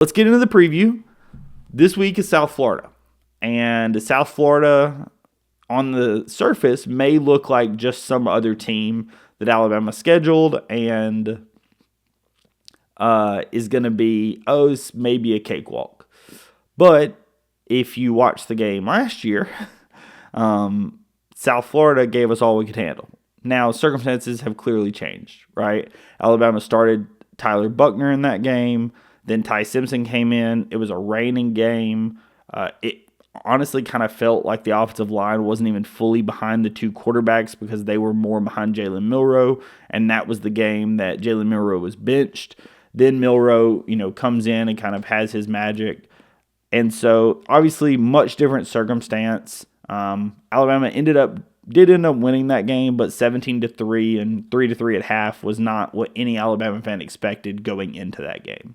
let's get into the preview. This week is South Florida. And South Florida, on the surface, may look like just some other team that Alabama scheduled and is going to be, it's maybe a cakewalk. But if you watch the game last year, South Florida gave us all we could handle. Now, circumstances have clearly changed, right? Alabama started Tyler Buckner in that game. Then Ty Simpson came in. It was a raining game. It honestly kind of felt like the offensive line wasn't even fully behind the two quarterbacks because they were more behind Jalen Milroe, and that was the game that Jalen Milroe was benched. Then Milroe, comes in and kind of has his magic. And so, obviously, much different circumstance. Alabama did end up winning that game, but 17-3 and 3-3 at half was not what any Alabama fan expected going into that game.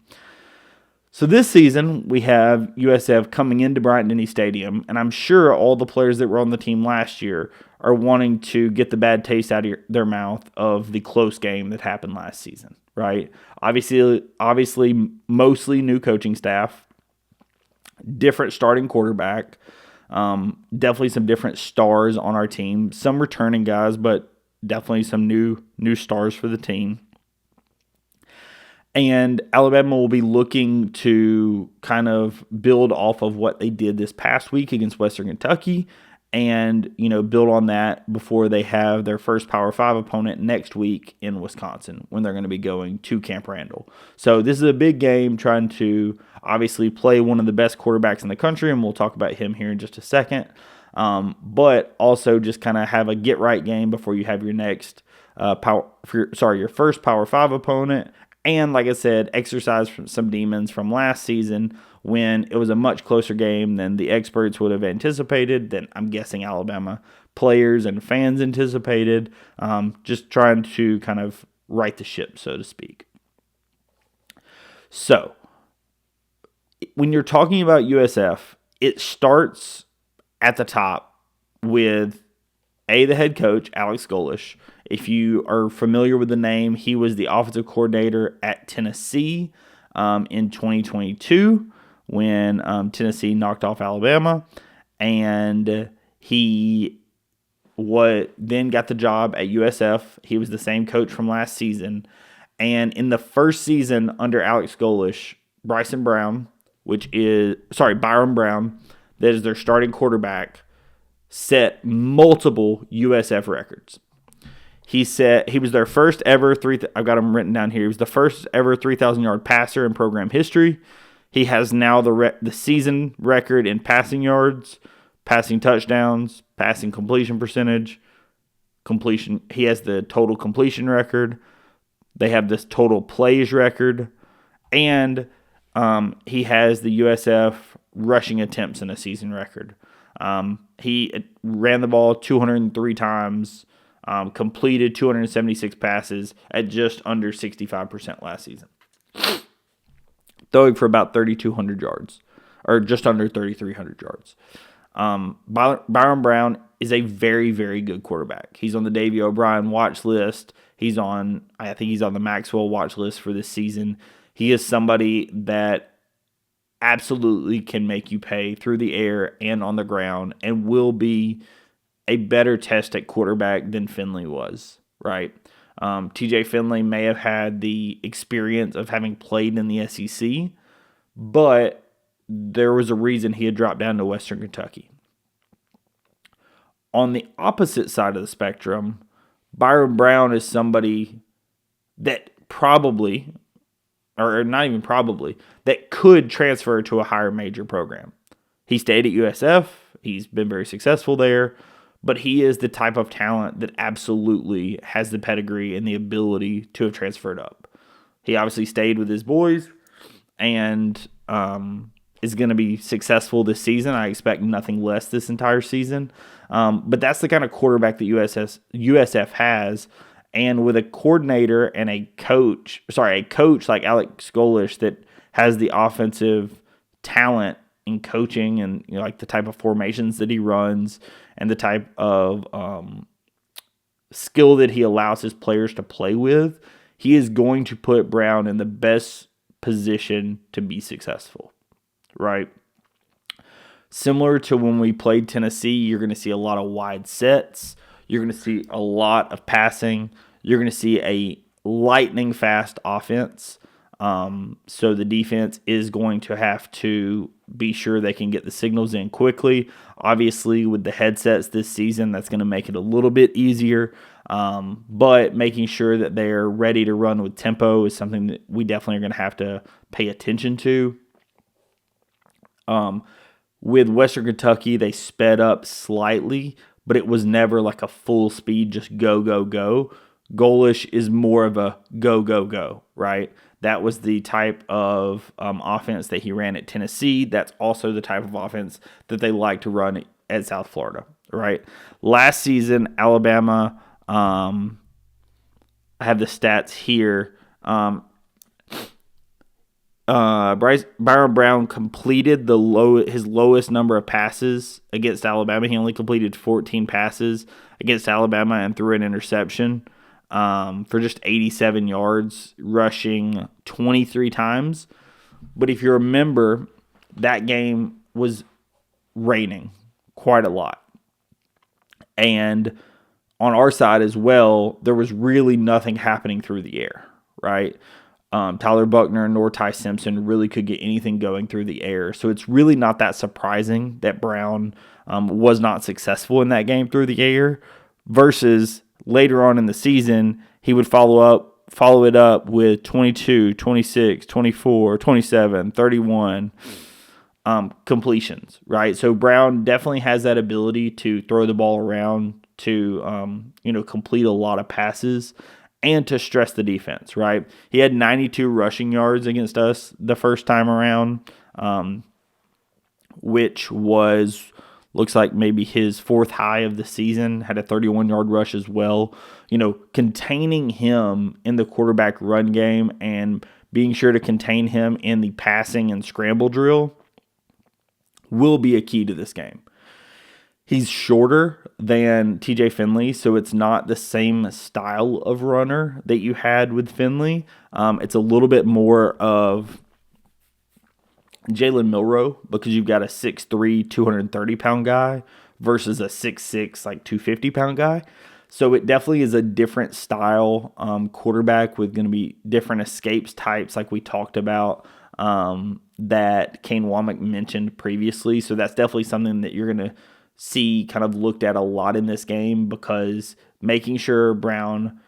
So this season, we have USF coming into Bryant-Denny Stadium, and I'm sure all the players that were on the team last year are wanting to get the bad taste out of their mouth of the close game that happened last season, right? Obviously, mostly new coaching staff, different starting quarterback, definitely some different stars on our team, some returning guys, but definitely some new stars for the team. And Alabama will be looking to kind of build off of what they did this past week against Western Kentucky and, build on that before they have their first Power 5 opponent next week in Wisconsin when they're going to be going to Camp Randall. So this is a big game trying to obviously play one of the best quarterbacks in the country, and we'll talk about him here in just a second. But also just kind of have a get-right game before you have your next your first Power 5 opponent. And like I said, exercise from some demons from last season when it was a much closer game than the experts would have anticipated, than I'm guessing Alabama players and fans anticipated. Just trying to kind of right the ship, so to speak. So, when you're talking about USF, it starts at the top with the head coach, Alex Golesh. If you are familiar with the name, he was the offensive coordinator at Tennessee in 2022 when Tennessee knocked off Alabama. And he then got the job at USF. He was the same coach from last season. And in the first season under Alex Golesh, Byron Brown, that is their starting quarterback, set multiple USF records. He said he was their first ever I've got him written down here. He was the first ever 3,000-yard passer in program history. He has now the season record in passing yards, passing touchdowns, passing completion percentage, completion. He has the total completion record. They have this total plays record, and he has the USF rushing attempts in a season record. He ran the ball 203 times. Completed 276 passes at just under 65% last season. Throwing for about 3,200 yards, or just under 3,300 yards. Byron Brown is a very, very good quarterback. He's on the Davey O'Brien watch list. I think he's on the Maxwell watch list for this season. He is somebody that absolutely can make you pay through the air and on the ground and will be a better test at quarterback than Finley was, right? TJ Finley may have had the experience of having played in the SEC, but there was a reason he had dropped down to Western Kentucky. On the opposite side of the spectrum, Byron Brown is somebody that probably, or not even probably, that could transfer to a higher major program. He stayed at USF. He's been very successful there. But he is the type of talent that absolutely has the pedigree and the ability to have transferred up. He obviously stayed with his boys and is going to be successful this season. I expect nothing less this entire season. But that's the kind of quarterback that USF has. And with a coordinator and a coach like Alex Golesh that has the offensive talent in coaching and like the type of formations that he runs and the type of skill that he allows his players to play with, he is going to put Brown in the best position to be successful, right? Similar to when we played Tennessee, you're going to see a lot of wide sets. You're going to see a lot of passing. You're going to see a lightning fast offense. So the defense is going to have to be sure they can get the signals in quickly. Obviously, with the headsets this season, that's going to make it a little bit easier. But making sure that they're ready to run with tempo is something that we definitely are going to have to pay attention to. With Western Kentucky, they sped up slightly, but it was never like a full speed, just go, go, go. Golish is more of a go, go, go, right? That was the type of offense that he ran at Tennessee. That's also the type of offense that they like to run at South Florida, right? Last season, Alabama, I have the stats here. Byron Brown completed his lowest number of passes against Alabama. He only completed 14 passes against Alabama and threw an interception for just 87 yards, rushing 23 times. But if you remember, that game was raining quite a lot. And on our side as well, there was really nothing happening through the air, right? Tyler Buchner nor Ty Simpson really could get anything going through the air. So it's really not that surprising that Brown was not successful in that game through the air versus later on in the season, he would follow it up with 22, 26, 24, 27, 31 completions, right? So Brown definitely has that ability to throw the ball around, to complete a lot of passes, and to stress the defense, right? He had 92 rushing yards against us the first time around, which looks like maybe his fourth high of the season. Had a 31-yard rush as well. Containing him in the quarterback run game and being sure to contain him in the passing and scramble drill will be a key to this game. He's shorter than TJ Finley, so it's not the same style of runner that you had with Finley. It's a little bit more of Jalen Milroe because you've got a 6'3", 230-pound guy versus a 6'6", like 250-pound guy. So it definitely is a different style quarterback with going to be different escapes types like we talked about that Kane Womack mentioned previously. So that's definitely something that you're going to see kind of looked at a lot in this game because making sure Brown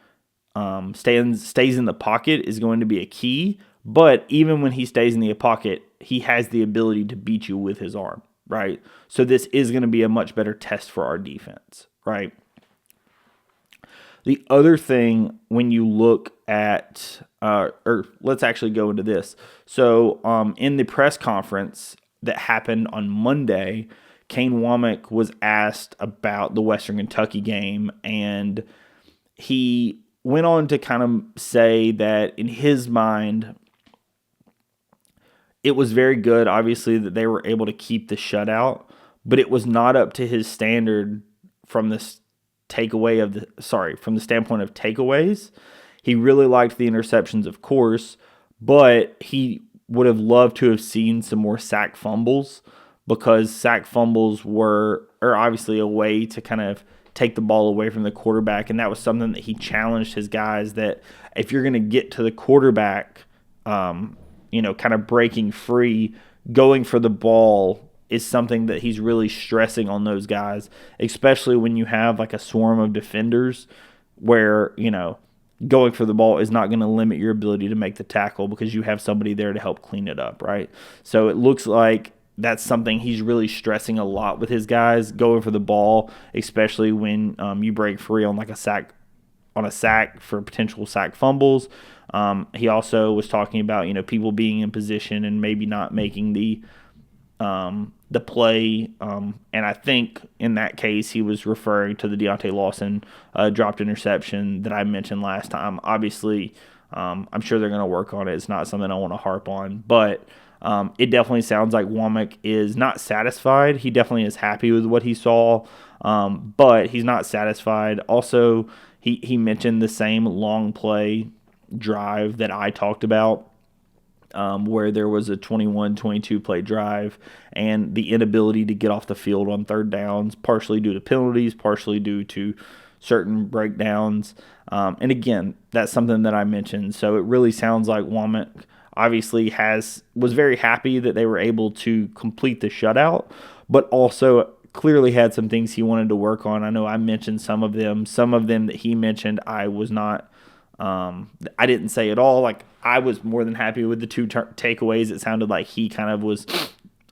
stays in the pocket is going to be a key. But even when he stays in the pocket, he has the ability to beat you with his arm, right? So this is going to be a much better test for our defense, right? The other thing when you look at, or let's actually go into this. So in the press conference that happened on Monday, Kane Womack was asked about the Western Kentucky game, and he went on to kind of say that in his mind, it was very good, obviously, that they were able to keep the shutout, but it was not up to his standard from the standpoint of takeaways. He really liked the interceptions, of course, but he would have loved to have seen some more sack fumbles because sack fumbles are obviously a way to kind of take the ball away from the quarterback, and that was something that he challenged his guys that if you're going to get to the quarterback, kind of breaking free, going for the ball is something that he's really stressing on those guys, especially when you have like a swarm of defenders where, going for the ball is not going to limit your ability to make the tackle because you have somebody there to help clean it up, right? So it looks like that's something he's really stressing a lot with his guys, going for the ball, especially when you break free on a sack for potential sack fumbles. He also was talking about people being in position and maybe not making the play, and I think in that case he was referring to the Deontay Lawson dropped interception that I mentioned last time. Obviously, I'm sure they're going to work on it. It's not something I want to harp on, but it definitely sounds like Womack is not satisfied. He definitely is happy with what he saw, but he's not satisfied. Also, he mentioned the same long play drive that I talked about where there was a 21-22 play drive and the inability to get off the field on third downs, partially due to penalties, partially due to certain breakdowns. And again, that's something that I mentioned. So it really sounds like Womack obviously was very happy that they were able to complete the shutout, but also clearly had some things he wanted to work on. I know I mentioned some of them. Some of them that he mentioned, I was not. I didn't say at all. Like, I was more than happy with the two takeaways. It sounded like he kind of was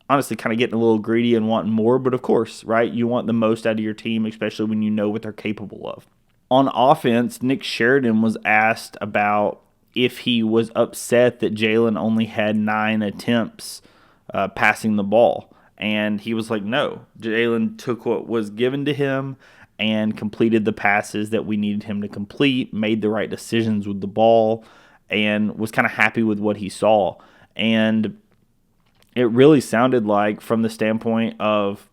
honestly kind of getting a little greedy and wanting more. But of course, right, you want the most out of your team, especially when you know what they're capable of. On offense, Nick Sheridan was asked about if he was upset that Jalen only had 9 attempts passing the ball. And he was like, no, Jalen took what was given to him and completed the passes that we needed him to complete, made the right decisions with the ball, and was kind of happy with what he saw. And it really sounded like, from the standpoint of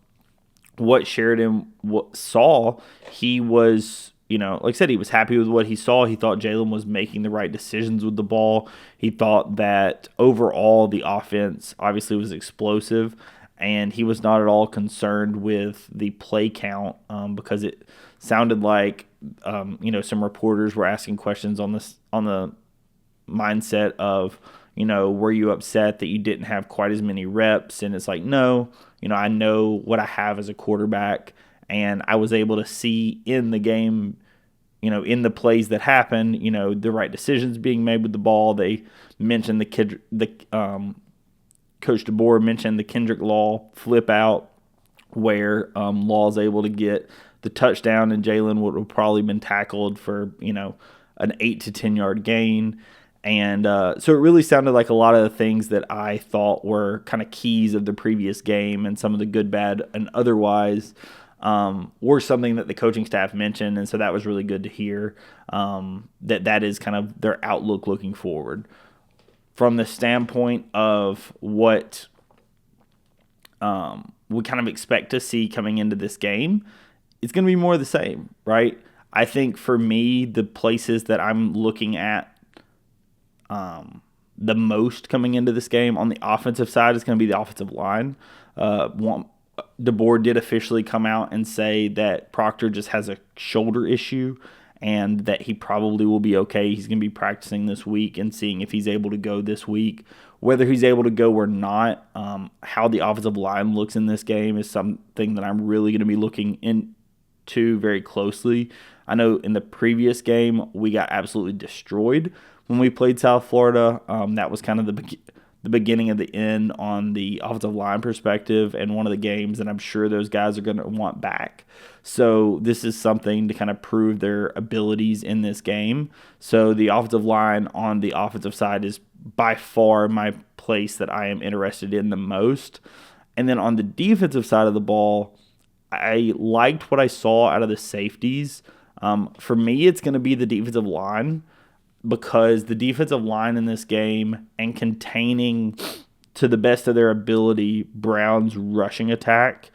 what Sheridan saw, he was, like I said, he was happy with what he saw. He thought Jalen was making the right decisions with the ball. He thought that overall the offense obviously was explosive, and he was not at all concerned with the play count because it sounded like some reporters were asking questions on the mindset of, were you upset that you didn't have quite as many reps? And it's like, no, I know what I have as a quarterback, and I was able to see in the game, in the plays that happen, the right decisions being made with the ball. They mentioned Coach DeBoer mentioned the Kendrick Law flip out where Law's able to get the touchdown, and Jalen would have probably been tackled for, an 8 to 10 yard gain. And so it really sounded like a lot of the things that I thought were kind of keys of the previous game and some of the good, bad, and otherwise were something that the coaching staff mentioned. And so that was really good to hear that is kind of their outlook looking forward. From the standpoint of what we kind of expect to see coming into this game, it's going to be more of the same, right? I think for me, the places that I'm looking at the most coming into this game on the offensive side is going to be the offensive line. DeBoer did officially come out and say that Proctor just has a shoulder issue and that he probably will be okay. He's going to be practicing this week and seeing if he's able to go this week. Whether he's able to go or not, how the offensive line looks in this game is something that I'm really going to be looking into very closely. I know in the previous game, we got absolutely destroyed when we played South Florida. That was kind of the beginning of the end on the offensive line perspective, and one of the games that I'm sure those guys are going to want back. So this is something to kind of prove their abilities in this game. So the offensive line on the offensive side is by far my place that I am interested in the most. And then on the defensive side of the ball, I liked what I saw out of the safeties. For me, it's going to be the defensive line, because the defensive line in this game and containing to the best of their ability Brown's rushing attack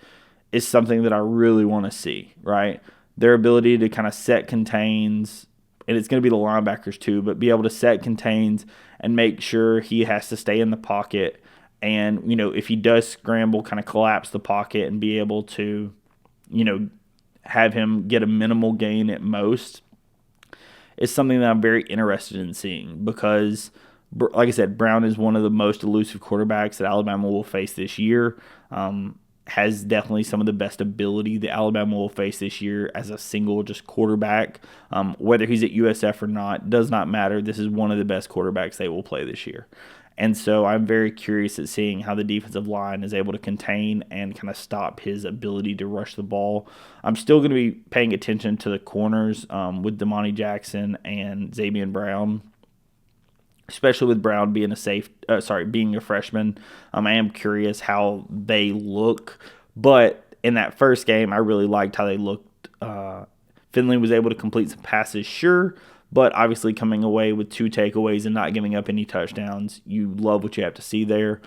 is something that I really want to see, right? Their ability to kind of set contains, and it's going to be the linebackers too, but be able to set contains and make sure he has to stay in the pocket. And, if he does scramble, kind of collapse the pocket and be able to, have him get a minimal gain at most, is something that I'm very interested in seeing, because, like I said, Brown is one of the most elusive quarterbacks that Alabama will face this year. Has definitely some of the best ability that Alabama will face this year as a single just quarterback. Whether he's at USF or not does not matter. This is one of the best quarterbacks they will play this year. And so I'm very curious at seeing how the defensive line is able to contain and kind of stop his ability to rush the ball. I'm still going to be paying attention to the corners with Damani Jackson and Xavier Brown, especially with Brown being being a freshman. I am curious how they look. But in that first game, I really liked how they looked. Finley was able to complete some passes, sure, but obviously coming away with 2 takeaways and not giving up any touchdowns, you love what you have to see there.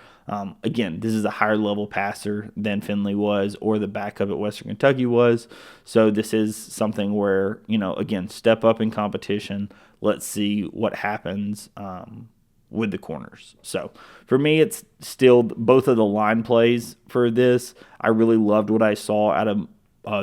Again, this is a higher level passer than Finley was, or the backup at Western Kentucky was. So this is something where, again, step up in competition. Let's see what happens with the corners. So for me, it's still both of the line plays for this. I really loved what I saw out of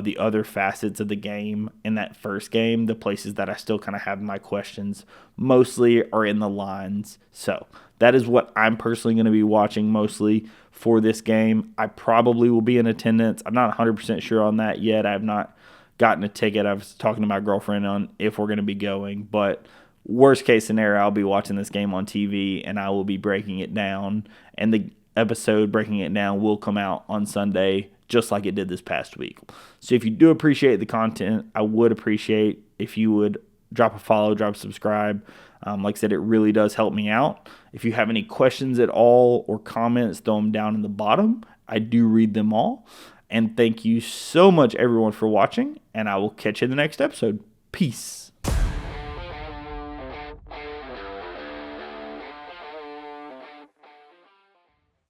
the other facets of the game in that first game. The places that I still kind of have my questions mostly are in the lines. So that is what I'm personally going to be watching mostly for this game. I probably will be in attendance. I'm not 100% sure on that yet. I have not gotten a ticket. I was talking to my girlfriend on if we're going to be going, but worst case scenario, I'll be watching this game on TV and I will be breaking it down. And the episode breaking it down will come out on Sunday, just like it did this past week. So if you do appreciate the content, I would appreciate if you would drop a follow, drop a subscribe. Like I said, it really does help me out. If you have any questions at all or comments, throw them down in the bottom. I do read them all. And thank you so much, everyone, for watching. And I will catch you in the next episode. Peace.